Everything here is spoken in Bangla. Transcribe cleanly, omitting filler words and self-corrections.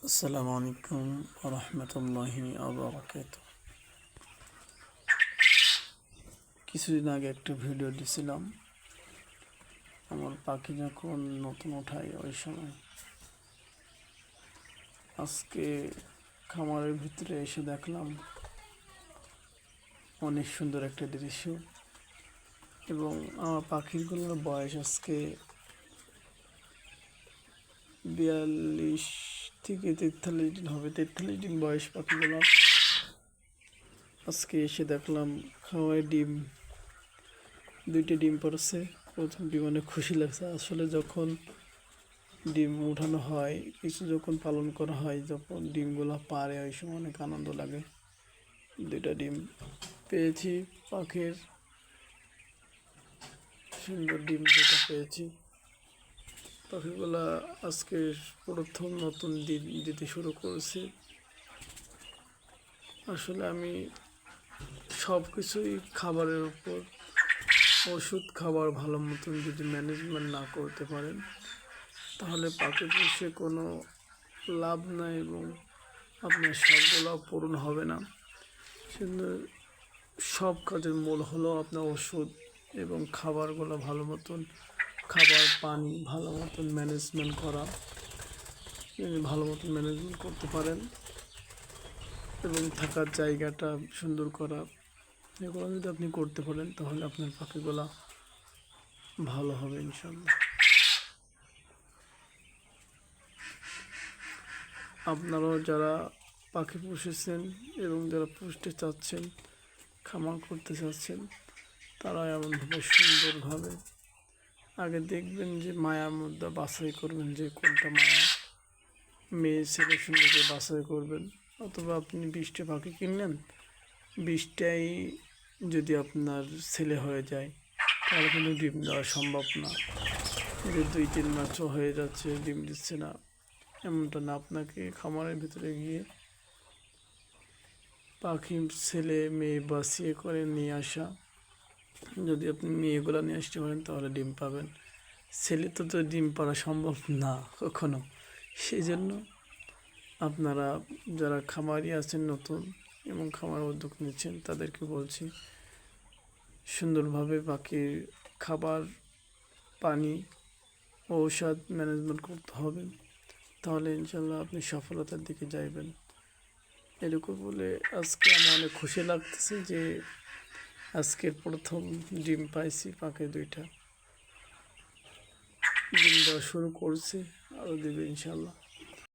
আসসালামু আলাইকুম রহমতুল্লাহি আবরাকাত। কিছুদিন আগে একটা ভিডিও দিছিলাম আমার পাখি যখন নতুন ওঠায় ওই সময়। আজকে খামারের ভিতরে এসে দেখলাম অনেক সুন্দর একটা দৃশ্য, এবং আমার পাখিগুলোর বয়স আজকে 42 থেকে 43 দিন হবে। 43 দিন বয়স পাখিগুলো। আজকে এসে দেখলাম খাওয়ায় দুইটা ডিম পড়ছে। প্রথম ডিম অনেক খুশি লাগছে। আসলে যখন ডিম উঠানো হয়, কিছু যখন পালন করা হয়, যখন ডিমগুলো পারে ওই সময় অনেক আনন্দ লাগে। দুইটা ডিম পেয়েছি, পাখির সুন্দর ডিম দুটো পেয়েছি। পাখিগুলা আজকে প্রথম নতুন ডিম দিতে শুরু করেছে। আসলে আমি সব কিছুই খাবারের উপর, ওষুধ খাবার ভালো মতন যদি ম্যানেজমেন্ট না করতে পারেন তাহলে পাখি পুষে কোনো লাভ নাই, এবং আপনার শখগুলো পূরণ হবে না। কিন্তু সব কাজের মূল হলো আপনার ওষুধ এবং খাবারগুলো ভালো মতন, খাবার পানি ভালো মতন ম্যানেজমেন্ট করা। যদি ভালো মতন ম্যানেজমেন্ট করতে পারেন এবং থাকার জায়গাটা সুন্দর করা, এগুলো যদি আপনি করতে পারেন তাহলে আপনার পাখিগুলো ভালো হবে ইনশাল্লাহ। আপনারাও যারা পাখি পুষেছেন এবং যারা পুষতে চাচ্ছেন, খামার করতে চাচ্ছেন, তারা এমনভাবে সুন্দরভাবে আগে দেখবেন যে মায়ার মধ্যে বাছাই করবেন যে কোনটা মায়া, মেয়ে ছেলে সুন্দরকে বাছাই করবেন। অথবা আপনি 20টা পাখি কিনলেন, 20টাই যদি আপনার ছেলে হয়ে যায় তাহলে কিন্তু ডিম দেওয়া সম্ভব না। যে 2-3 মাসও হয়ে যাচ্ছে ডিম দিচ্ছে না, এমনটা না। আপনাকে খামারের ভিতরে গিয়ে পাখি ছেলে মেয়ে বাছিয়ে করে নিয়ে আসা। যদি আপনি মেয়েগুলো নিয়ে আসতে পারেন তাহলে ডিম পাবেন। ছেলে তো ডিম পাড়া সম্ভব না কখনো। সেই জন্য আপনারা যারা খামারি আছেন নতুন এবং খামার উদ্যোগ নিচ্ছেন তাদেরকে বলছি, সুন্দরভাবে পাখির খাবার, পানি, ঔষধ ম্যানেজমেন্ট করতে হবে। তাহলে ইনশাল্লাহ আপনি সফলতার দিকে যাইবেন। এরকম বলে আজকে আমার অনেক খুশি লাগতেছে যে আজকের প্রথম ডিম পাইছি। পাখি দুইটা ডিম দেওয়া শুরু করছে, আরও দেবে ইনশাল্লাহ।